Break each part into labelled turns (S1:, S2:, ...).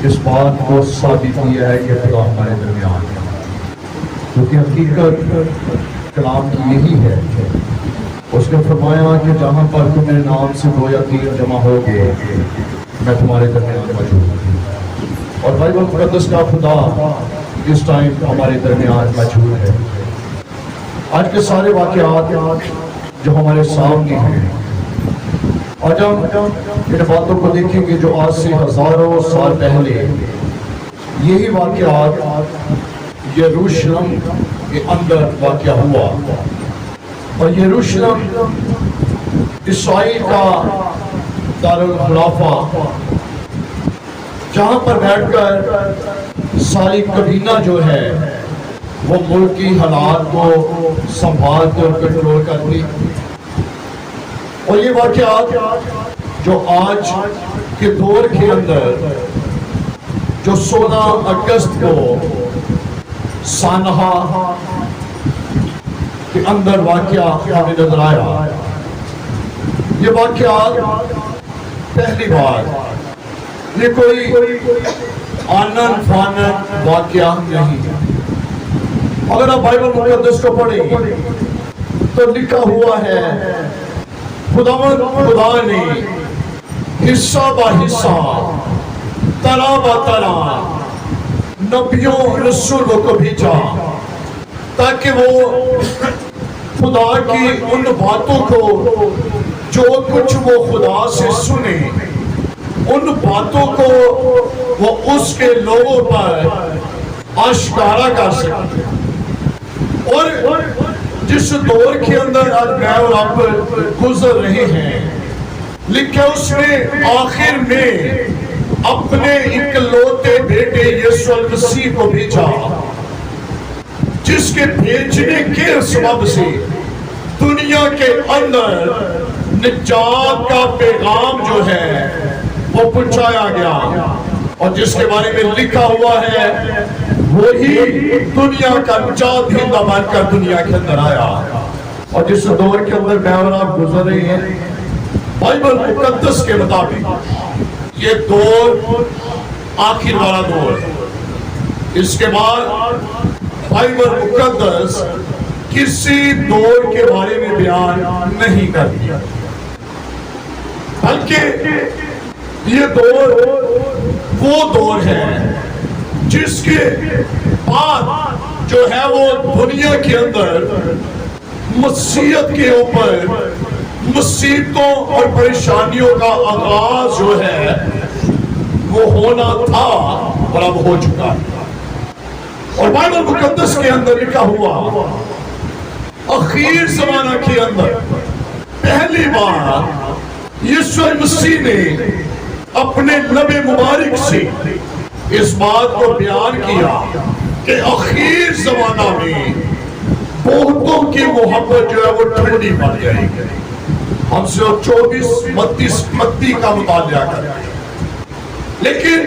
S1: اس بات کو ثابت کیا ہے کہ خدا ہمارے درمیان ہے، کیونکہ حقیقت کلام کی یہی ہے۔ اس نے فرمایا کہ جہاں پر تم میرے نام سے 2 یا 3 جمع ہوگے میں تمہارے درمیان موجود ہوں۔ اور بائبل مقدس کا خدا اس ٹائم ہمارے درمیان موجود ہے۔ آج کے سارے واقعات جو ہمارے سامنے ہیں، آج ہم ان باتوں کو دیکھیں گے جو آج سے ہزاروں سال پہلے یہی واقعات یروشلم کے اندر واقع ہوا، اور یروشلم اسرائیل کا دارالخلافہ، جہاں پر بیٹھ کر ساری کابینہ جو ہے وہ ملک کی حالات کو سنبھالتے اور کنٹرول کرتی۔ اور یہ واقعات جو آج کے دور کے اندر جو 16 اگست کو سانحہ کے اندر واقعہ ہمیں نظر آیا، یہ واقعات پہلی بار، یہ کوئی آنن فانن واقعہ نہیں ہے۔ اگر آپ بائبل مقدس کو پڑھیں تو لکھا ہوا ہے خدا نے حصہ با حصہ، طرح با طرح نبیوں رسولوں کو بھیجا تاکہ وہ خدا کی ان باتوں کو جو کچھ وہ خدا سے سنے، ان باتوں کو وہ اس کے لوگوں پر آشکارا کر سکتے۔ اور جس دور کے اندر آج میں اور آپ گزر رہے ہیں، لکھا اس نے آخر میں اپنے اکلوتے بیٹے یسوع المسیح کو بھیجا، جس کے بھیجنے کے سبب سے دنیا کے اندر نجات کا پیغام جو ہے وہ پہنچایا گیا، اور جس کے بارے میں لکھا ہوا ہے وہی دنیا کا نجات دہندہ بن کر دنیا کے اندر آیا۔ اور جس دور کے اندر میں اور آپ گزر رہے ہیں، بائبل مقدس کے مطابق یہ دور آخر والا دور، اس کے بعد بائبل مقدس کسی دور کے بارے میں بیان نہیں کرتی، بلکہ یہ دور وہ دور ہے جس کے بعد جو ہے وہ دنیا کے اندر مسیحیت کے اوپر مصیبتوں اور پریشانیوں کا آغاز جو ہے وہ ہونا تھا اور اب ہو چکا ہے۔ اور بائبل مقدس کے اندر لکھا ہوا اخیر زمانہ کے اندر پہلی بار یسوع مسیح نے اپنے لب مبارک سے اس بات کو بیان کیا کہ اخیر زمانہ میں بہتوں کی محبت جو ہے وہ ٹھنڈی پڑ جائے گی۔ ہم سے 24 متی کا مطالعہ کریں، لیکن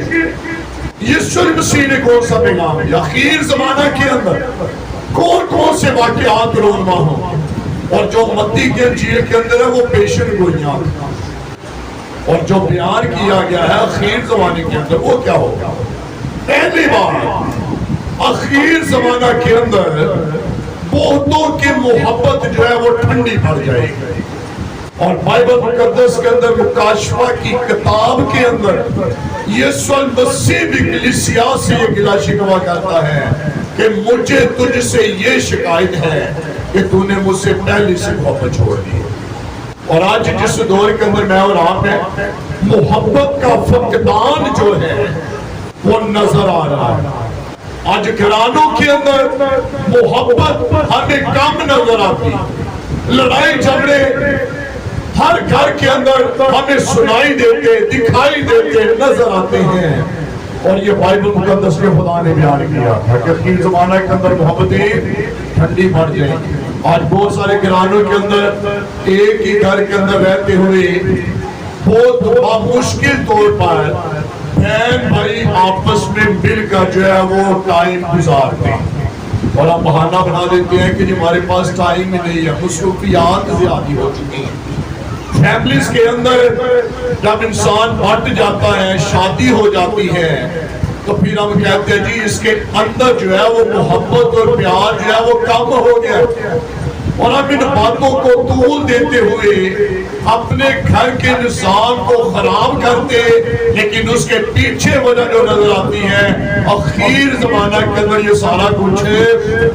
S1: یسوع مسیح نے کون سا پیغام دیا؟ اخیر زمانہ کے اندر کون کون سے واقعات رونما ہوں، اور جو متی کے انجیل کے اندر ہے وہ پیشن گوئیاں، اور جو بیان کیا گیا ہے اخیر زمانے کے اندر وہ کیا ہوگا؟ پہلی بار اخیر زمانہ کے اندر بہتوں کی محبت جو ہے وہ ٹھنڈی پڑ جائے گی۔ اور بائبل مقدس کے اندر مکاشفہ کی کتاب کے اندر یسوع المسیح بھی کلیسیا سے یہ گلہ شکوہ کرتا ہے کہ مجھے تجھ سے یہ شکایت ہے کہ تو نے مجھ سے پہلی سے محبت چھوڑ دی۔ اور آج جس دور کے اندر میں اور آپ ہیں، محبت کا فقدان جو ہے وہ نظر آ رہا ہے۔ آج گھرانوں کے اندر محبت ہمیں کم نظر آتی، لڑائی جھگڑے ہر گھر کے اندر ہمیں سنائی دیتے، دکھائی دیتے نظر آتے ہیں۔ اور یہ بائبل مقدس کے خدا نے بیان کیا تھا کہ اخیر زمانہ کے اندر محبتیں ٹھنڈی پڑ جائیں گی۔ آج بہت سارے گھرانوں کے اندر ایک ہی گھر کے اندر رہتے ہوئے بہت مشکل طور پر بہن بھائی آپس میں مل کر جو ہے وہ ٹائم گزارتے ہیں، اور ہم بہانہ بنا دیتے ہیں کہ ہمارے پاس ٹائم ہی نہیں ہے، مصروفیات زیادہ ہو چکی ہیں، فیملیز کے اندر جب انسان بٹ جاتا ہے، شادی ہو جاتی ہے، تو پھر ہم کہتے ہیں جی اس کے اندر جو ہے وہ محبت اور پیار جو ہے وہ کم ہو گیا، اور ہم ان باتوں کو طول دیتے ہوئے اپنے گھر کے نظام کو خراب کرتے، لیکن اس کے پیچھے وجہ جو نظر آتی ہے اخیر زمانہ کے اندر یہ سارا کچھ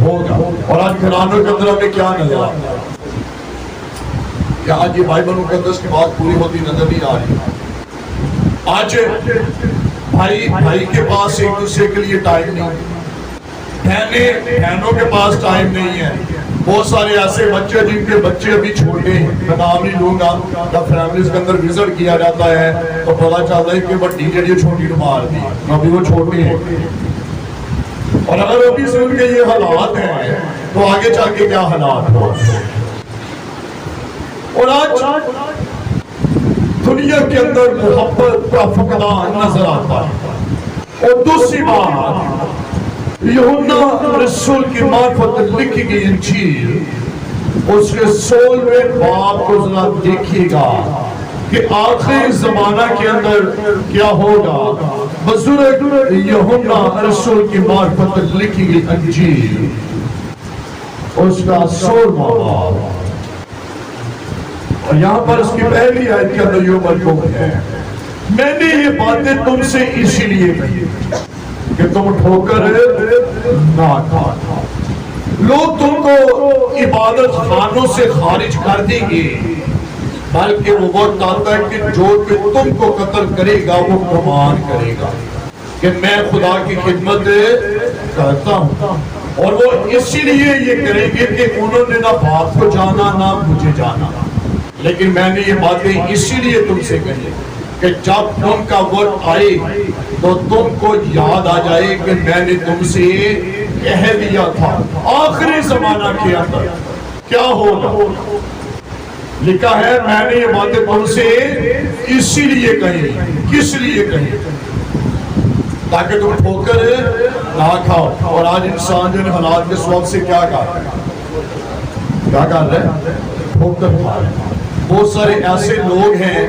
S1: ہوگا۔ اور آج گھرانوں کے اندر ہمیں کیا نظر آتا ہے؟ کیا آج یہ بائبل مقدس کی بات پوری ہوتی نظر نہیں آ رہی؟ آج بھائی کے پاس ایک دوسرے کے لیے ٹائم نہیں، بہنوں کے پاس ٹائم نہیں ہے۔ بہت سارے ایسے بچے جن کے بچے ابھی چھوٹے ہیں، میں نام نہیں لوں گا، جب فیملیز کے اندر وزٹ کیا جاتا ہے تو پتا چلتا ہے کہ بڑی جڑی چھوٹی مار دی، ابھی وہ چھوٹے ہیں، اور اگر ابھی سے ان کے یہ حالات ہیں تو آگے چل کے کیا حالات ہو۔ اور آج دنیا کے اندر محبت کا فقدان نظر آتا ہے۔ اور دوسری بات، یوحنا رسول کی معرفت لکھی گئی انجیل اس کے 16ویں باب کو ذرا دیکھیے گا کہ آخری زمانہ کے اندر کیا ہوگا۔ بزرگ یوحنا رسول کی معرفت لکھی گئی انجیل اس کا 16واں باب، اور یہاں پر اس کی پہلی آیت کے اندر یہ ملکوم ہے، میں نے یہ باتیں تم سے اسی لیے کہی کہ تم ٹھوکر نہ کھانا۔ لوگ تم کو عبادت خانوں سے خارج کر دیں گے، بلکہ وہ وقت آتا ہے کہ جو کہ تم کو قتل کرے گا وہ گمان کرے گا کہ میں خدا کی خدمت کرتا ہوں، اور وہ اسی لیے یہ کریں گے کہ انہوں نے نہ باپ کو جانا نہ مجھے جانا۔ لیکن میں نے یہ باتیں اسی لیے تم سے کہی کہ جب تم کا وقت آئے تو تم کو یاد آ جائے کہ میں نے تم سے کہہ دیا تھا۔ آخری زمانہ کے اندر کیا ہوگا؟ لکھا ہے میں نے یہ باتیں تم سے اسی لیے کہی۔ کس لیے کہی؟ تاکہ تم ٹھوکر نہ کھاؤ۔ اور آج انسان جو حالات کے سبب سے کیا کر رہے ہیں؟ ٹھوکر کھا رہے ہیں۔ بہت سارے ایسے لوگ ہیں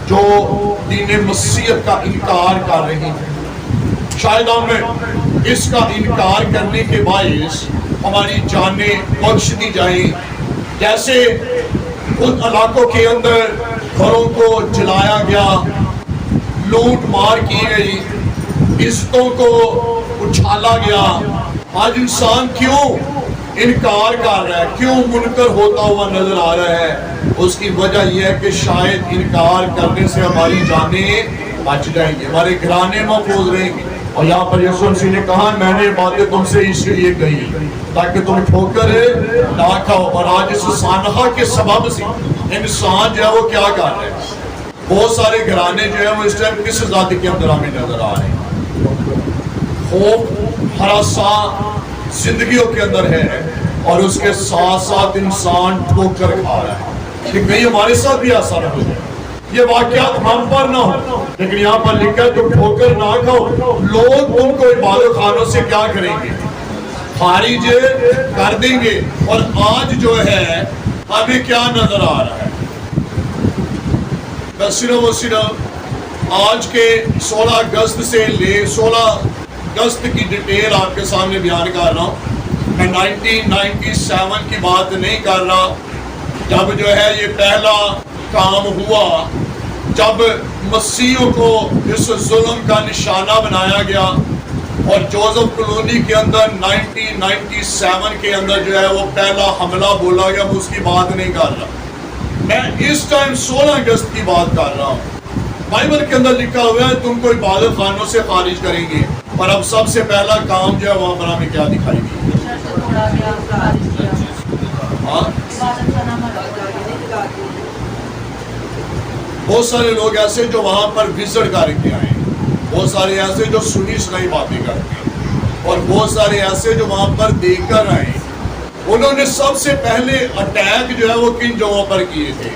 S1: جو دین مسیحیت کا انکار کر رہے ہیں۔ شاید ہم اس کا انکار کرنے کے باعث ہماری جانیں بخش دی جائیں، جیسے ان علاقوں کے اندر گھروں کو جلایا گیا، لوٹ مار کی گئی، عزتوں کو اچھالا گیا۔ آج انسان کیوں انکار کر رہا ہے، کیوں منکر ہوتا ہوا نظر آ رہا ہے؟ اس کی وجہ یہ ہے کہ شاید انکار کرنے سے ہماری جانیں بچ جائیں گی، ہمارے گھرانے محفوظ رہیں گے۔ اور یہاں پر یسوع مسیح نے کہا میں نے باتیں تم سے اس لیے کہی تاکہ تم ٹھوکر نہ کھاؤ۔ اور آج اس سانحہ کے سبب سے انسان جو ہے وہ کیا کر رہے ہیں؟ بہت سارے گھرانے جو ہیں وہ اس ٹائم کس ذات کے اندر ہمیں نظر آ رہے ہیں؟ خوف ہراساں زندگیوں کے اندر ہے، اور اس کے ساتھ ساتھ انسان ٹھوکر کھا رہا ہے کہ کہیں ہمارے ساتھ بھی ایسا نہ ہو جائے، یہ واقعات ہم پر نہ ہو۔ لیکن یہاں پر لکھا ہے تم ٹھوکر نہ کھاؤ، لوگ تم کو عبادت خانوں سے کیا کریں گے؟ خارج کر دیں گے۔ اور آج جو ہے ہمیں کیا نظر آ رہا ہے؟ صرف و صرف آج کے 16 اگست سے لے 16 اگست کی ڈیٹیل آپ کے سامنے بیان کر رہا ہوں۔ میں 1997 کی بات نہیں کر رہا، جب جو ہے یہ پہلا کام ہوا، جب مسیحیوں کو اس ظلم کا نشانہ بنایا گیا، اور جوزف کلونی کے اندر 1997 کے اندر جو ہے وہ پہلا حملہ بولا گیا، میں اس کی بات نہیں کر رہا، میں اس ٹائم 16 اگست کی بات کر رہا ہوں۔ بائبل کے اندر لکھا ہوا ہے تم کو عبادت خانوں سے خارج کریں گے، اور اب سب سے پہلا کام جو ہے وہاں پر ہمیں کیا دکھائی دی؟ بہت سارے لوگ ایسے جو وہاں پر وزٹ کر کے آئے، بہت سارے ایسے جو سنی سنائی باتیں کرتے ہیں، اور بہت سارے ایسے جو وہاں پر دیکھ کر آئے۔ انہوں نے سب سے پہلے اٹیک جو ہے وہ کن جگہوں پر کیے تھے؟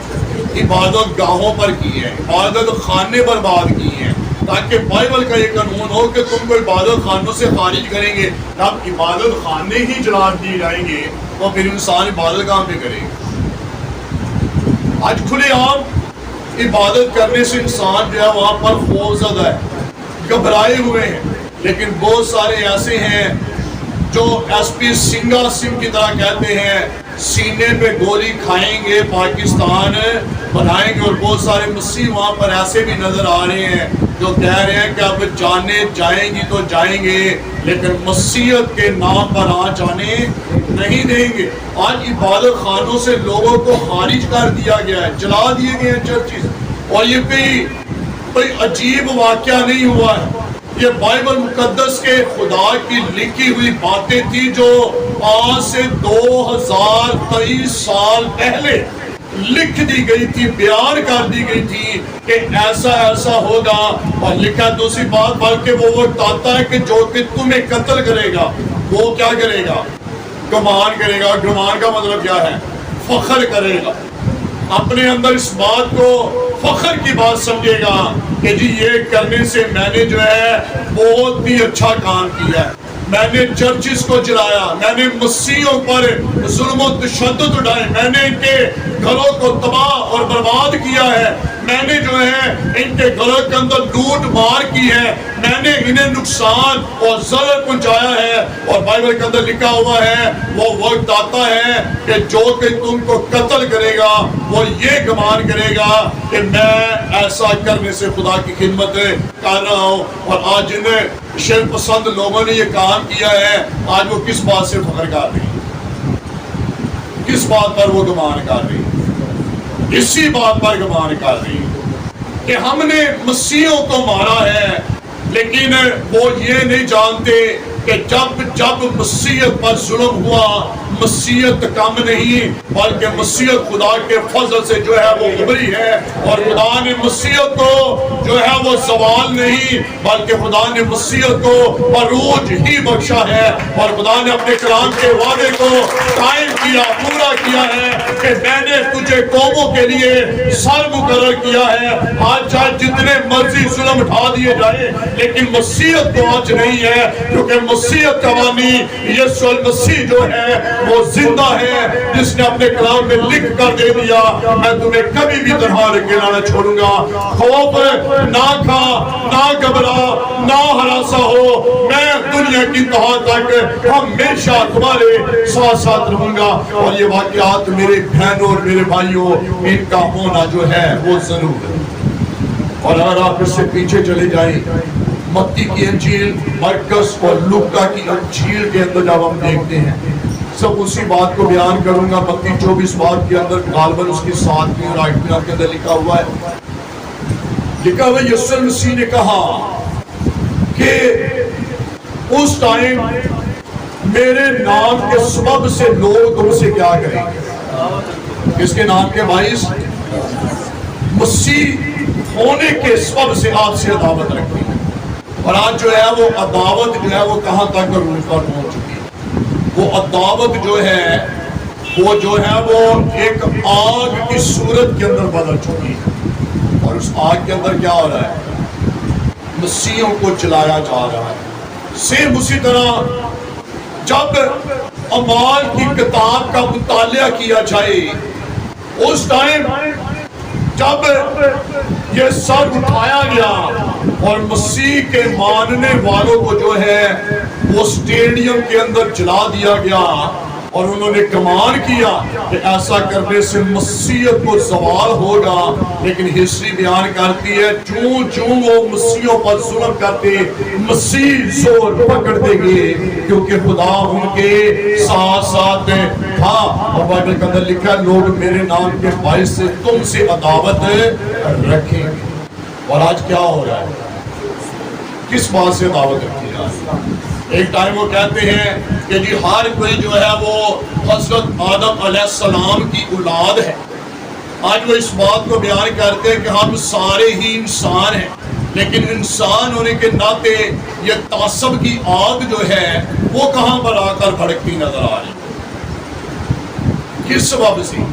S1: عبادت گاہوں پر کیے ہیں، عبادت خانے برباد کیے ہیں، تاکہ بائبل کا یہ قانون ہو کہ تم کو عبادت خانوں سے خارج کریں گے۔ جب عبادت خانے ہی جلا دیے جائیں گے تو پھر انسان عبادت کہاں پہ کرے گا؟ آج کھلے عام عبادت کرنے سے انسان جو ہے وہاں پر خوف زدہ ہے، گھبرائے ہوئے ہیں، لیکن بہت سارے ایسے ہیں جو ایس پی سنگا سنگھ کی طرح کہتے ہیں سینے پہ گولی کھائیں گے پاکستان بنائیں گے، اور بہت سارے مسیح وہاں پر ایسے بھی نظر آ رہے ہیں جو کہہ رہے ہیں کہ اب جانے جائیں گی تو جائیں گے لیکن مسیحیت کے نام پر آج آنے نہیں دیں گے۔ آج عبادت خانوں سے لوگوں کو خارج کر دیا گیا ہے، جلا دیے گئے ہیں چرچز، اور یہ کوئی عجیب واقعہ نہیں ہوا ہے، یہ بائبل مقدس کے خدا کی لکھی ہوئی باتیں تھی جو آج سے 2023 سال پہلے لکھ دی گئی تھی، بیان کر دی گئی تھی کہ ایسا ایسا ہوگا۔ اور لکھا دوسری بات بلکہ وہ وقت آتا ہے کہ جو کہ تمہیں قتل کرے گا وہ کیا کرے گا؟ گمان کرے گا۔ گمان کا مطلب کیا ہے؟ فخر کرے گا، اپنے اندر اس بات کو فخر کی بات سمجھے گا کہ جی یہ کرنے سے میں نے جو ہے بہت ہی اچھا کام کیا ہے، میں نے چرچز کو جلایا، میں نے مسیحوں پر ظلم و تشدد اٹھائے، میں نے ان کے گھروں کو تباہ اور برباد کیا ہے، میں نے جو ہے ان کے گھروں کے اندر لوٹ مار کی ہے، میں نے انہیں نقصان اور ضرر پہنچایا ہے۔ اور بائبل کے اندر لکھا ہوا ہے وہ وقت آتا ہے کہ جو کہ تم کو قتل کرے گا وہ یہ گمان کرے گا کہ میں ایسا کرنے سے خدا کی خدمت کر رہا ہوں۔ اور آج جنہیں شر پسند لوگوں نے یہ کام کیا ہے، آج وہ کس بات سے فخر کر رہی ہیں؟ کس بات پر وہ گمان کر رہی ہیں؟ اسی بات پر گمان کر رہی ہیں کہ ہم نے مسیحوں کو مارا ہے، لیکن وہ یہ نہیں جانتے کہ جب مسیحیت پر ظلم ہوا، مسیحیت کم نہیں بلکہ مسیحیت خدا کے فضل سے جو ہے وہ ابھری ہے، اور خدا نے مسیحیت کو جو ہے وہ زوال نہیں بلکہ خدا نے مسیحیت کو عروج ہی بخشا ہے۔ اور خدا نے اپنے کلام کے وعدے کو قائم کیا، پورا کیا ہے کہ میں نے تجھے قوموں کے لیے سر مقرر کیا ہے۔ آج چاہے جتنے مرضی ظلم اٹھا دیے جائے لیکن مسیحیت تو آج نہیں ہے، کیونکہ مسیحیت کا بانی یسوع المسیح جو ہے وہ زندہ ہے، جس نے اپنے کلام میں لکھ کر دے دیا میں تمہیں کبھی بھی تنہا اکیلا نہ چھوڑوں گا، خوف نہ کھا، نہ گھبرا، نہ ہراساں ہو، میں دنیا کی انتہا تک ہمیشہ تمہارے ساتھ ساتھ رہوں گا۔ اور یہ واقعات میرے بہنوں اور میرے بھائیوں ان کا ہونا جو ہے وہ ضرور ہے۔ اور اگر آپ اس سے پیچھے چلے جائیں متی کی انجیل، مرکز اور لوکا کی انجیل کے اندر جب ہم دیکھتے ہیں سب اسی بات کو بیان کروں گا۔ متی 24 باب کے اندر غالباً اس کی 7ویں اور 8ویں آیت کے اندر لکھا ہوا ہے، یسوع مسیح نے کہا کہ اس ٹائم میرے نام کے سبب سے لوگ تم سے کیا کریں گے؟ کس کے نام کے باعث؟ مسیح ہونے کے سبب سے آپ سے عداوت رکھیں گے۔ اور آج جو ہے وہ عداوت جو ہے وہ کہاں تک عروج پر پہنچ چکی ہے؟ وہ عداوت جو ہے وہ ایک آگ کی صورت کے اندر بدل چکی ہے، اور اس آگ کے اندر کیا ہو رہا ہے؟ مسیحوں کو جلایا جا رہا ہے۔ سیم اسی طرح جب اعمال کی کتاب کا مطالعہ کیا جائے اس ٹائم جب یہ سر اٹھایا گیا اور مسیح کے ماننے والوں کو جو ہے وہ اسٹیڈیم کے اندر جلا دیا گیا، اور انہوں نے گمان کیا کہ ایسا کرنے سے مسیحیت کو زوال ہوگا، لیکن ہسٹری بیان کرتی ہے چوں وہ مسیحوں پر ظلم کرتے مسیح زور پکڑتے گئے، کیونکہ خدا ان کے ساتھ ساتھ تھا۔ اور بائبل کے اندر لکھا ہے لوگ میرے نام کے باعث سے تم سے عداوت رکھیں گے۔ اور آج کیا ہو رہا ہے؟ کس بات سے عداوت رکھی جا رہی ہے؟ ایک ٹائم وہ کہتے ہیں کہ جی ہر کوئی جو ہے وہ حضرت آدم علیہ السلام کی اولاد ہے۔ آج وہ اس بات کو بیان کرتے ہیں کہ ہم سارے ہی انسان ہیں، لیکن انسان ہونے کے ناطے یہ تعصب کی آگ جو ہے وہ کہاں پر آ کر بھڑکتی نظر آ رہی ہے؟ کس سبب سے؟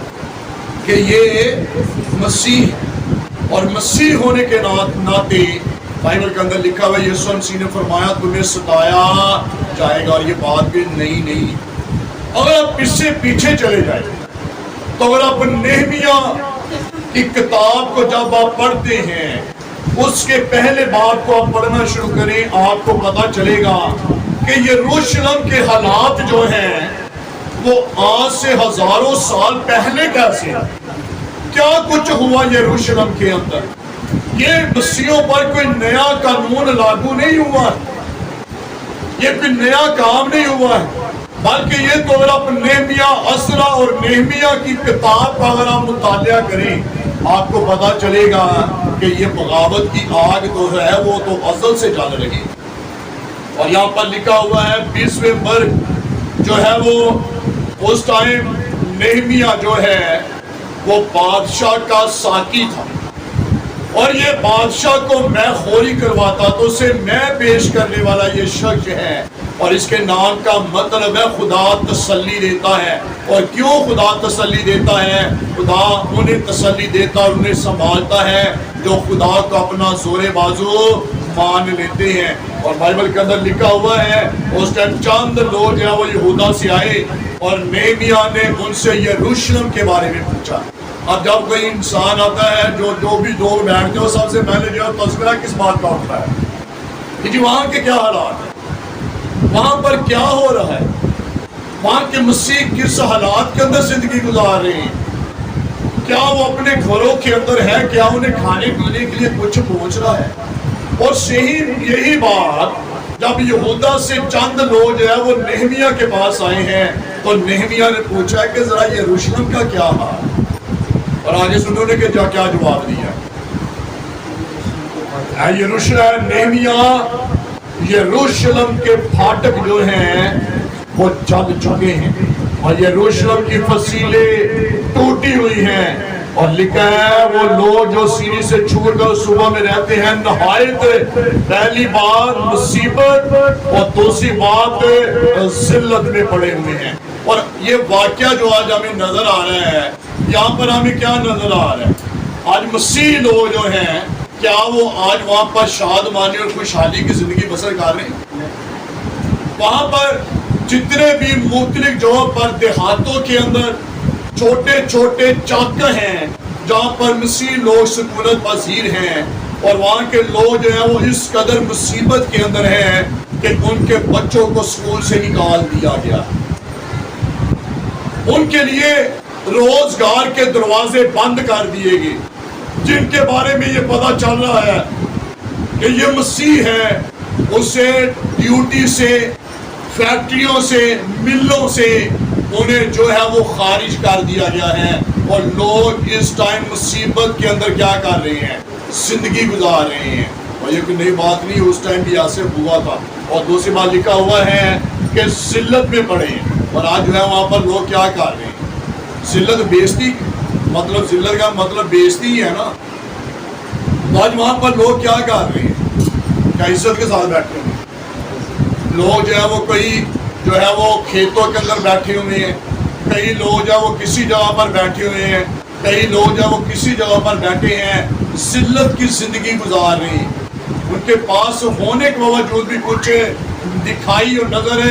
S1: کہ یہ مسیح ہے، اور مسیح ہونے کے ناطے بائبل کے اندر لکھا ہوا یسوع مسیح نے فرمایا تمہیں ستایا جائے گا، اور یہ بات بھی نہیں۔ اگر آپ اس سے پیچھے چلے جائیں تو اگر آپ نہمیہ کی کتاب کو جب آپ پڑھتے ہیں، اس کے پہلے باب کو آپ پڑھنا شروع کریں، آپ کو پتا چلے گا کہ یروشلم کے حالات جو ہیں وہ آج سے ہزاروں سال پہلے کیسے ہیں، کیا کچھ ہوا یروشلم کے اندر۔ یہ مسیحوں پر کوئی نیا قانون لاگو نہیں ہوا ہے، یہ کوئی نیا کام نہیں ہوا ہے، بلکہ یہ تو اگر آپ نہمیہ، عزرا اور نہمیہ کی کتاب کا اگر آپ مطالعہ کریں، آپ کو پتا چلے گا کہ یہ بغاوت کی آگ تو ہے وہ تو ازل سے جل رہی ہے۔ اور یہاں پر لکھا ہوا ہے 20ویں مرگ جو ہے وہ اس ٹائم نہمیہ جو ہے وہ بادشاہ کا ساقی تھا، اور یہ بادشاہ کو میں خوری کرواتا تو اسے میں پیش کرنے والا یہ شخص ہے، اور اس کے نام کا مطلب ہے خدا تسلی دیتا ہے۔ اور کیوں خدا تسلی دیتا ہے؟ خدا انہیں تسلی دیتا اور انہیں سنبھالتا ہے جو خدا کو اپنا زور بازو مان لیتے ہیں۔ اور بائبل کے اندر لکھا ہوا ہے اس ٹائم چند لوگ جو ہے وہ یہودا سے آئے اور نہمیہ نے ان سے یروشلم کے بارے میں پوچھا۔ اب جب کوئی انسان آتا ہے جو بھی لوگ بیٹھتے ہیں سب سے پہلے جو ہے تذکرہ کس بات کا ہوتا ہے کہ جی وہاں کے کیا حالات ہیں، وہاں پر کیا ہو رہا ہے، وہاں کے مسیح کس حالات کے اندر زندگی گزار رہے ہیں، کیا وہ اپنے گھروں کے اندر ہے، کیا انہیں کھانے پینے کے لیے کچھ پہنچ رہا ہے۔ اور صحیح یہی بات جب یہودا سے چند لوگ جو ہے وہ نہمیہ کے پاس آئے ہیں تو نہمیہ نے پوچھا کہ ذرا یروشلم کا کیا حال، اور آگے سنو نے کہ کیا جواب دیا۔ اے یروشلم، نہمیہ، یروشلم کے پھاٹک جو ہیں وہ جل چکے ہیں اور یروشلم کی فصیلیں ٹوٹی ہوئی ہیں، اور لکھا ہے وہ لوگ جو سیری سے چھوڑ کر صبح میں رہتے ہیں نہایت پہلی بات مصیبت اور دوسری بات ذلت میں پڑے ہوئے ہیں۔ اور یہ واقعہ جو آج ہمیں نظر آ رہا ہے، یہاں پر ہمیں کیا نظر آ رہا ہے؟ آج مسیح لوگ جو ہیں کیا وہ آج وہاں پر شادمانی اور خوشحالی کی زندگی بسر کر رہے ہیں؟ وہاں پر جتنے بھی مختلف جگہوں پر دیہاتوں کے اندر چھوٹے چھوٹے چاک ہیں جہاں پر مسیح لوگ سکونت پذیر ہیں، اور وہاں کے لوگ جو ہیں وہ اس قدر مصیبت کے اندر ہیں کہ ان کے بچوں کو اسکول سے نکال دیا گیا، ان کے لیے روزگار کے دروازے بند کر دیے گئے، جن کے بارے میں یہ پتا چل رہا ہے کہ یہ مسیح ہے، اسے ڈیوٹی سے، فیکٹریوں سے، ملوں سے انہیں جو ہے وہ خارج کر دیا گیا ہے، اور لوگ اس ٹائم مصیبت کے اندر کیا کر رہے ہیں؟ زندگی گزار رہے ہیں۔ اور یہ کوئی نئی بات نہیں، اس ٹائم بھی ایسے ہوا تھا۔ اور دوسری بات لکھا ہوا ہے کہ ذلت میں پڑے ہیں، اور آج جو ہے وہاں پر لوگ کیا کر رہے ہیں؟ ذلت بیزتی، مطلب ذلت کا مطلب بیزتی ہی ہے نا۔ تو آج وہاں پر لوگ کیا کر رہے ہیں؟ کیا عزت کے ساتھ بیٹھے ہیں؟ لوگ جو ہے وہ کئی جو ہے وہ کھیتوں کے اندر بیٹھے ہوئے ہیں، کئی لوگ جو ہے وہ کسی جگہ پر بیٹھے ہوئے ہیں، کئی لوگ جو ہے وہ کسی جگہ پر بیٹھے ہیں، ذلت کی زندگی گزار رہے ہیں۔ ان کے پاس ہونے کے باوجود بھی کچھ دکھائی اور نظر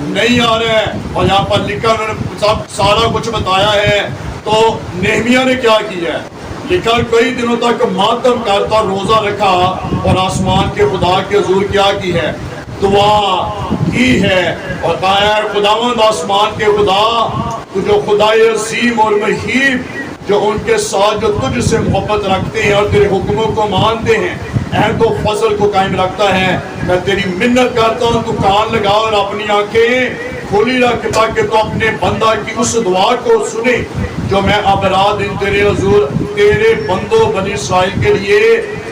S1: نہیں آ رہا ہے، اور یہاں پر لکھا انہوں نے سب سارا کچھ بتایا ہے۔ تو نہمیہ نے کیا کیا ہے؟ لکھا کئی دنوں تک ماتم کرتا روزہ رکھا اور آسمان کے خدا کے حضور کیا کی ہے؟ دعا کی ہے، اور کہا ہے خداوند آسمان کے خدا، تو جو خدای عظیم اور مہیب جو ان کے ساتھ جو تجھ سے محبت رکھتے ہیں اور تیرے حکموں کو مانتے ہیں، عہد و فضل کو قائم رکھتا ہے، میں تیری منت کرتا ہوں تو کان لگا اور اپنی آنکھیں کھولی رکھ تاکہ تو اپنے بندہ کی اس دعا کو سنے جو میں اب رات دن تیرے حضور تیرے بندوں بنی اسرائیل کے لیے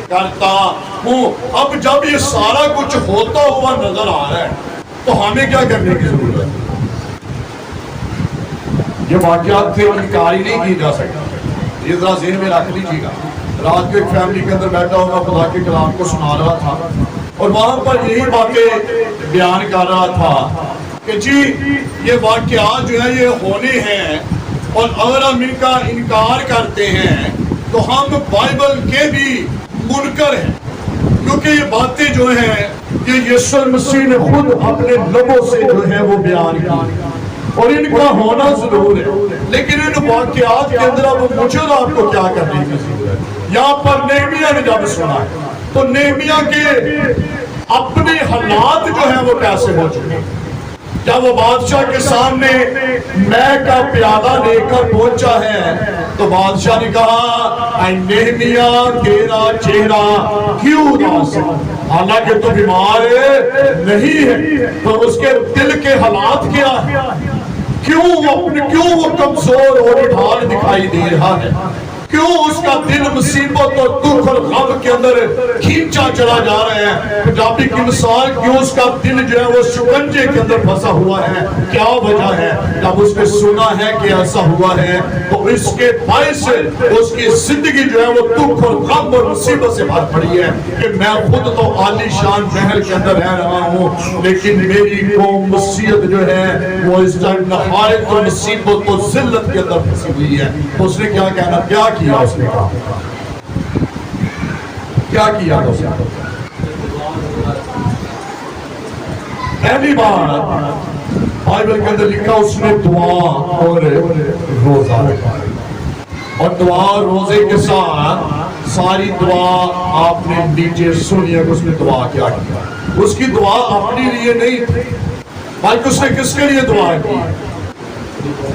S1: کرتا ہوں۔ اب جب یہ سارا کچھ ہوتا ہوا نظر آ رہا ہے تو ہمیں کیا کرنے کی ضرورت ہے؟ یہ واقعات سے انکار ہی نہیں کی جا سکتا، یہ ذرا ذہن میں رکھ لیجیے گا۔ رات کو ایک فیملی کے اندر بیٹھا ہوں، میں خدا کے کلام کو سنا رہا تھا اور وہاں پر یہی باتیں بیان کر رہا تھا کہ جی یہ واقعات جو ہے یہ ہونے ہیں، اور اگر ہم ان کا انکار کرتے ہیں تو ہم بائبل کے بھی منکر ہیں، کیونکہ یہ باتیں جو ہیں یہ یسوع مسیح نے خود اپنے لبوں سے جو ہے وہ بیان کی۔ اور ان کا ہونا ضرور ہے، لیکن ان واقعات کے اندر اب مجھے اور آپ کو کیا کرنے کی ضرورت ہے؟ یہاں پر نہمیہ نے جب سنا ہے تو نہمیہ کے اپنے حالات جو ہیں وہ کیسے ہو چکے؟ جب وہ بادشاہ کے سامنے مے کا پیالہ لے کر پہنچا ہے تو بادشاہ نے کہا اے نہمیہ تیرا چہرہ کیوں اداس ہے؟ حالانکہ تو بیمار نہیں ہے، تو اس کے دل کے حالات کیا ہے؟ کیوں وہ کمزور اور ڈھال دکھائی دے رہا ہے؟ کیوں اس کا دل مصیبت اور دکھ اور غم کے اندر کھینچا چلا جا رہا ہے؟ پنجابی کی مثال، کیوں اس کا دل جو ہے وہ شکنجے کے اندر پھنسا ہوا ہے؟ کیا وجہ ہے؟ جب اس نے سنا ہے کہ ایسا ہوا ہے تو اس کے باعث اس کی زندگی جو ہے وہ دکھ اور غم اور مصیبت سے بھر پڑی ہے کہ میں خود تو عالی شان محل کے اندر رہ رہا ہوں، لیکن میری قوم مصیبت جو ہے وہ اس ٹائم نہایت اور مصیبت اور ذلت کے اندر پھنسی ہوئی ہے۔ تو اس نے کیا کہنا، کیا کیا اس نے کہا، کیا کیا اس نے؟ پہلی بار بائبل کے اندر لکھا اس نے دعا اور روزہ رکھا، اور دعا روزے کے ساتھ ساری دعا آپ نے نیچے سنی ہے کہ اس نے دعا کیا کیا۔ اس کی دعا اپنے لیے نہیں تھی بلکہ اس نے کس کے لیے دعا کی؟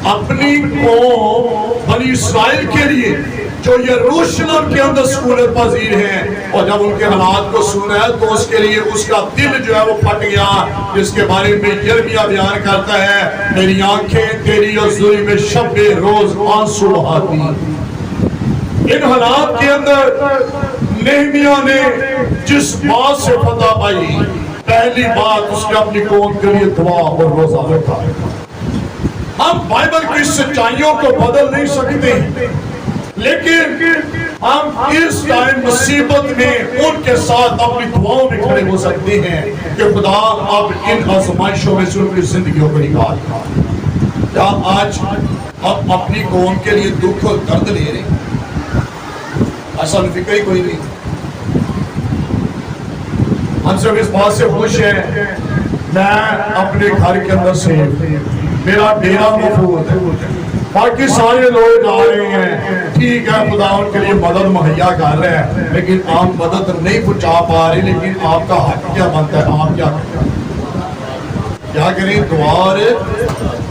S1: اپنی قوم بنی اسرائیل کے لیے جو یروشلم کے اندر سکونت پذیر ہیں، اور جب ان کے حالات کو سنا ہے تو اس کے لیے اس کا دل جو ہے وہ پھٹ گیا، جس کے بارے میں یرمیہ بیان کرتا ہے میری آنکھیں تیری حضوری میں شب روز آنسو بہاتی۔ ان حالات کے اندر نہمیہ نے جس بات سے فتح پائی، پہلی بات اس نے اپنی قوم کے لیے دعا اور روزہ رکھا۔ ہم بائبل کی سچائیوں کو بدل نہیں سکتے، لیکن ہم اس ٹائم مصیبت میں ان کے ساتھ اپنی دعاؤں میں کھڑے ہو سکتے ہیں کہ خدا اب ان آزمائشوں میں سے ان کی زندگیوں کو نکال۔ کیا آج ہم اپنی قوم کے لیے دکھ اور درد لے رہے ہیں؟ ایسا فکر ہی کوئی نہیں۔ ہم صرف اس بات سے خوش ہیں میں اپنے گھر کے اندر سے میرا ڈیرا محفوظ ہے، باقی سارے لوگ آ رہے ہیں، ٹھیک ہے خدا ان کے لیے مدد مہیا کر رہے ہیں، لیکن آپ مدد نہیں پہنچا پا رہے، لیکن آپ کا حق کیا بنتا ہے؟ آپ کیا کریں؟ دعا اور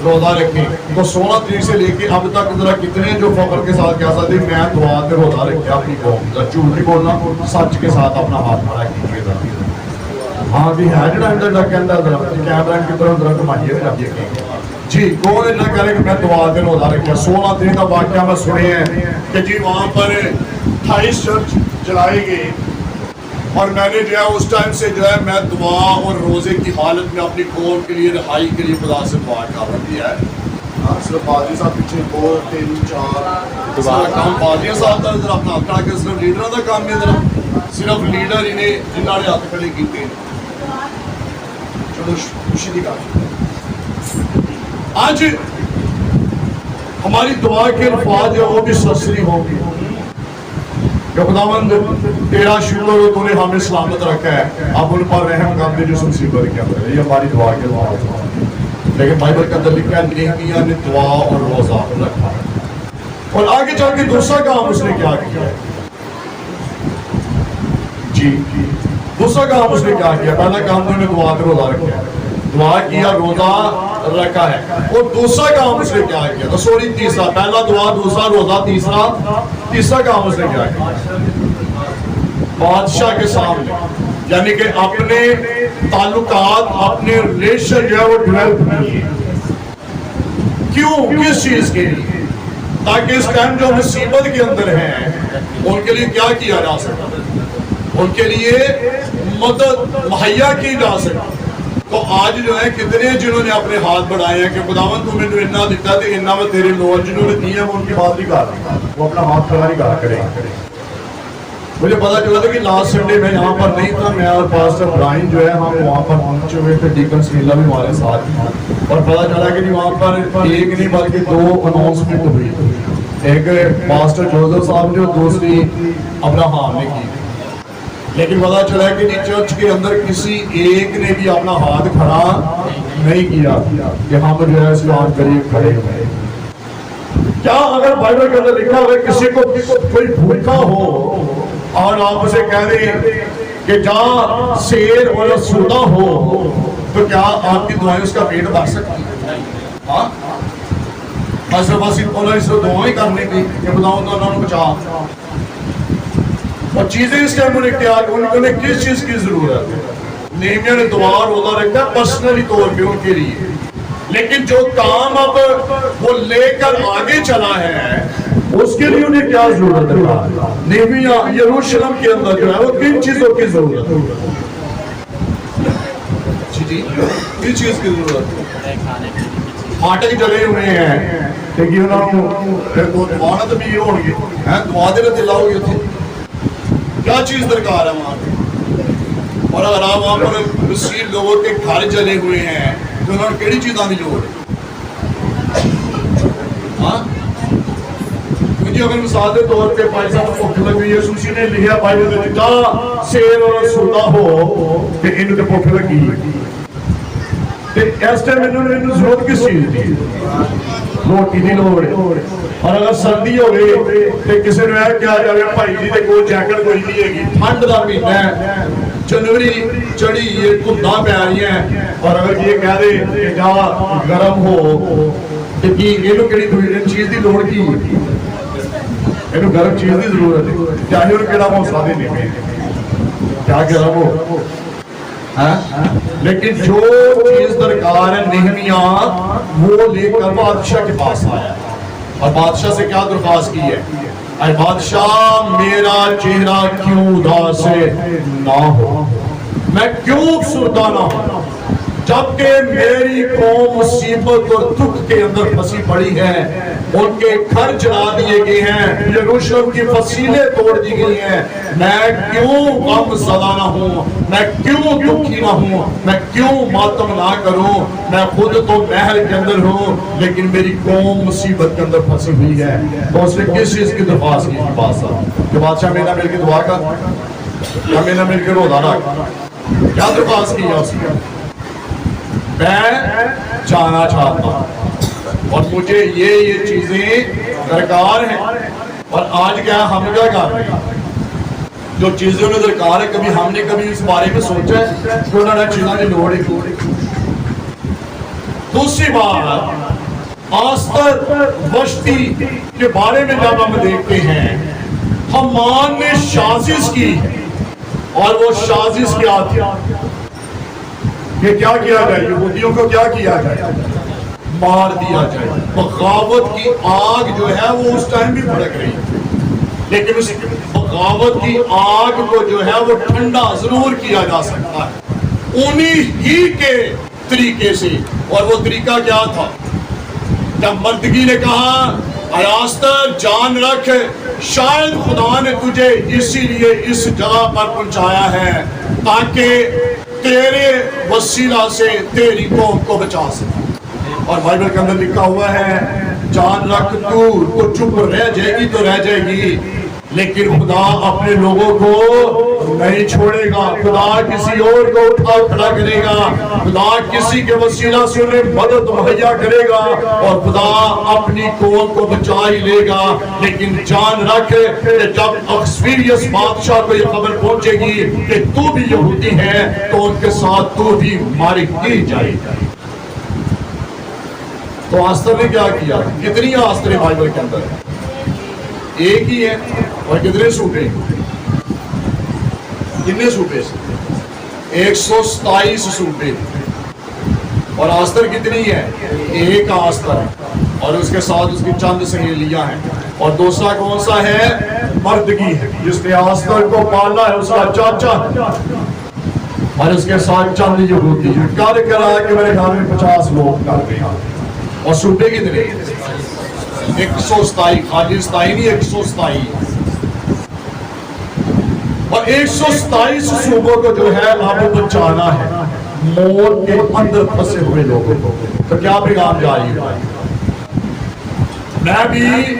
S1: روزہ رکھیں۔ تو 16 تاریخ سے لے کے اب تک ذرا کتنے جو فخر کے ساتھ کہہ سکتے میں دعا اور روزہ رکھے اپنی قوم، جھوٹ نہیں بولنا، سچ کے ساتھ اپنا ہاتھ بڑا کیجیے گا۔ ہاں بھی ہے جڑا اندر کے اندر کیمرہ کی طرف ذرا گھمائیے گا جی، کون نہ کرے کہ میں دعا دن روزہ رکھا۔ 16 تاریخ کا واقعہ میں سنے ہیں کہ جی وہاں پر 28 چرچ جلائی گئی، اور میں نے جو ہے اس ٹائم سے جو ہے میں دعا اور روزے کی حالت میں اپنی قوم کے لیے رہائی کے لیے خدا سے دعا کر دیا ہے۔ صرف پادری صاحب پیچھے 2 3 4 کام پادری صاحب کا ذرا اپنا کہا کہ صرف لیڈروں کا کام نہیں، ذرا صرف لیڈر انہیں جنہوں نے ہاتھ کھڑے کیتے ہیں۔ چلو خوشی کی بات آج ہماری دعا کے الفاظ جو وہ بھی سسری ہوں گی کہ خداوند تیرا شکر ہو تو نے ہمیں سلامت رکھا ہے، اب ان پر رحم کر دے جو مصیبت کے اندر ہے۔ یہ ہماری دعا کے الفاظ ہیں، لیکن بائبل کے اندر لکھا ہے نہمیہ نے دعا اور روزہ رکھا۔ اور آگے چل کے دوسرا کام اس نے کیا کیا جی، دوسرا کام اس نے کیا کیا؟ پہلا کام تو انہیں دعا اور روزہ رکھا، دعا کیا، روزہ رکھا ہے، اور دوسرا کام اس نے کیا کیا؟ تو سوری تیسرا، پہلا دعا، دوسرا روزہ، تیسرا کام اس نے کیا کیا؟ بادشاہ کے سامنے، یعنی کہ اپنے تعلقات، اپنے ریلیشن جو ہے وہ ڈیولپ کیے۔ کیوں؟ کس چیز کے لیے؟ تاکہ اس ٹائم جو مصیبت کے اندر ہیں ان کے لیے کیا کیا جا سکتا، ان کے لیے مدد مہیا کی جا سکتی۔ تو آج جو ہے کتنے جنہوں نے اپنے ہاتھ بڑھائے ہیں کہ خداوند تو میں نے اتنا دیتا ہے، اتنا میں تیرے لوگ جنہوں نے دیے ہیں وہ ان کی بات نہیں کر رہا، وہ اپنا ہاتھ کھڑا نہیں کر کرے۔ مجھے پتا چلا تھا کہ لاسٹ سنڈے میں یہاں پر نہیں تھا، میں اور پاسٹر ابراہیم جو ہے ہم وہاں پر پہنچے ہوئے تھے، ڈیکن سمیلا بھی ہمارے ساتھ تھا، اور پتا چلا کہ وہاں پر ایک نہیں بلکہ 2 اناؤنسمنٹ ہوئی، ایک پاسٹر جوزف صاحب نے اور دوسری ابراہیم نے کی۔ لیکن پتا چلا کہ جی چرچ کے اندر کسی ایک نے بھی اپنا ہاتھ کھڑا نہیں کیا کہ ہم جو ہے اسلام قریب کھڑے ہوئے. کیا اگر بائبل کے اندر لکھا ہوا کسی کو کوئی بھوکا ہو اور آپ اسے کہہ دیں کہ جہاں سیر اور سودا ہو تو کیا آپ کی دعائیں اس کا پیٹ بھر سکتی ہیں؟ ہاں بس انہوں نے دعائیں کرنے کی کہ بتاؤں تو انہوں نے بچا. اور چیزیں اس ٹائم انہیں اختیار انہیں کس چیز کی ضرورت ہے؟ نہیمیہ نے دعا روزہ رکھا ہے پرسنلی طور پہ ان کے لیے، لیکن جو کام اب وہ لے کر آگے چلا ہے اس کے لیے انہیں کیا ضرورت ہے؟ نہیمیہ یروشلم کے اندر جو ہے وہ کن چیزوں کی ضرورت ہے؟ جی کس چیز کی ضرورت ہے؟ پھاٹک جلے ہوئے ہیں لیکن انہوں نے دعا تو بھی ہوں گے دعا دے دل آؤ گے کیا چیز درکار ہے وہاں پہ؟ اور اگر آپ وہاں پر مسیح لوگوں کے گھر جلے ہوئے ہیں تو انہوں نے کیڑی چیزاں دی لوڑ ہے؟ ہاں کیونکہ اگر مثال کے طور پہ بھائی صاحب کو بھوک لگی ہے سوسی نے لکھا بائبل میں جہاں سیر اور سودا ہو کہ ان کو بھوک لگی اس ٹائم انہوں نے ضرورت کس چیز دی؟ روٹی دی لوڑ ہے. اور اگر سردی ہو گئی تو کسی نے کیا جائے بھائی جی تے کوئی جیکٹ کوئی نہیں ہے گی ٹھنڈ دا مہینہ ہے جنوری چڑھی یہ دھندا پہ آ رہی ہیں اور اگر یہ کہہ دے کہ جا گرم ہو تو کی یہ کہڑی چیز دی لوڑ کی یہ گرم چیز دی ضرورت ہے چاہے انہوں کہڑا موسا دے نہیں کیا گرم ہو. لیکن جو چیز درکار ہے نہمیہ وہ لے کر بادشاہ کے پاس آیا اور بادشاہ سے کیا درخواست کی ہے؟ اے بادشاہ میرا چہرہ کیوں اداس نہ ہو، میں کیوں افسردہ نہ ہوں جبکہ میری قوم مصیبت اور دکھ کے اندر پھنسی پڑی ہے، ان کے گھر جلا دیے گئے ہیں، یروشلم کی فصیلیں توڑ دی گئی ہیں. میں کیوں غم زدہ نہ ہوں، میں کیوں دکھی نہ ہوں، میں کیوں ماتم نہ کروں؟ میں خود تو محل کے اندر ہوں لیکن میری قوم مصیبت کے اندر پھنسی ہوئی ہے. تو اس نے کس چیز کی درخواست کی بادشاہ کہ بادشاہ میرا مل کے دعا کر یا میرا مل کے روزہ رکھ؟ کیا درخواست کی ہے اس نے؟ میں جانا چاہتا ہوں اور مجھے یہ چیزیں درکار ہیں. اور آج کیا ہم کیا کر رہے ہیں؟ جو چیزیں انہیں درکار ہے کبھی ہم نے کبھی اس بارے میں سوچا ہے کہ انہوں نے چیزیں کی لوڑ ہے. دوسری بات آستر وشتی کے بارے میں جب ہم دیکھتے ہیں حمان نے سازش کی اور وہ سازش کیا تھی کہ کیا کیا جائے یہودیوں کو کیا کیا جائے؟ مار دیا جائے. بغاوت کی آگ جو ہے وہ اس ٹائم بھی بھڑک رہی لیکن اس بغاوت کی آگ کو جو ہے وہ ٹھنڈا ضرور کیا جا سکتا ہے انہی ہی کے طریقے سے. اور وہ طریقہ کیا تھا؟ جب مردگی نے کہا اے آستر جان رکھ شاید خدا نے تجھے اسی لیے اس جگہ پر پہنچایا ہے تاکہ تیرے وسیلہ سے تیری قوم کو بچا سکے. اور بائبل کے اندر لکھا ہوا ہے جان رکھ تو چپ رہ جائے گی تو رہ جائے گی لیکن خدا اپنے لوگوں کو نہیں چھوڑے گا. خدا کسی اور کو اٹھا کھڑا کرے گا، خدا کسی کے وسیلہ سے انہیں مدد مہیا کرے گا اور خدا اپنی قوم کو بچا ہی لے گا. لیکن جان رکھ کہ جب اکسفیریس بادشاہ کو یہ خبر پہنچے گی کہ تو بھی یہودی ہے تو ان کے ساتھ تو بھی ماری کی جائے گا. تو آستر نے کیا کیا؟ کتنی آستریں بائبل کے اندر ایک ہی ہے اور کتنے صوبے؟ کتنے صوبے سے 127 صوبے. اور آستر کتنی ہے؟ ایک آستر اور اس کے ساتھ اس کی چند سہیلیاں ہیں. اور دوسرا کون سا ہے؟ مردگی ہے جس نے آستر کو پالا ہے اس کا چاچا اور اس کے ساتھ چند یہودی ہیں. کر کرا کہ میرے گھر میں 50 لوگ کر رہے ہیں. اور صوبے کتنے؟ 127. خالی 27 نہیں 127. اور 127 صوبوں کو جو ہے آپ کو بچانا ہے موت کے اندر پھنسے ہوئے لوگوں کو. تو کیا پیغام جاری ہے؟ میں بھی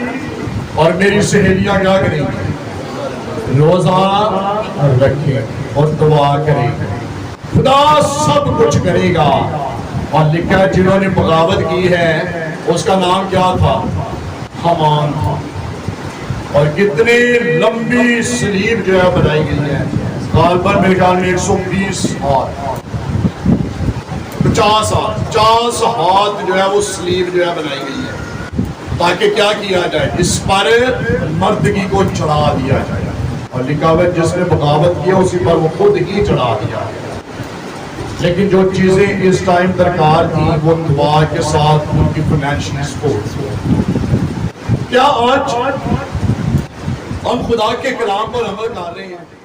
S1: اور میری سہیلیاں کیا کریں گے؟ روزہ رکھیں اور دعا کریں، خدا سب کچھ کرے گا۔ اور لکھا ہے جنہوں نے بغاوت کی ہے اس کا نام کیا تھا؟ حمان تھا۔ اور کتنی لمبی سلیب جو ہے بنائی گئی ہے، غالباً میرے خیال میں 120 ہاتھ، 50 ہاتھ جو ہے وہ سلیب جو ہے بنائی گئی ہے، تاکہ کیا کیا جائے؟ اس پر مردگی کو چڑھا دیا جائے۔ اور لکھا ہوا ہے جس نے بغاوت کیا اسی پر وہ خود ہی چڑھا دیا۔ لیکن جو چیزیں اس ٹائم درکار تھیں وہ دعا کے ساتھ ان کی فائنینشلی سپورٹ۔ کیا آج ہم خدا کے کلام پر عمل کر رہے ہیں؟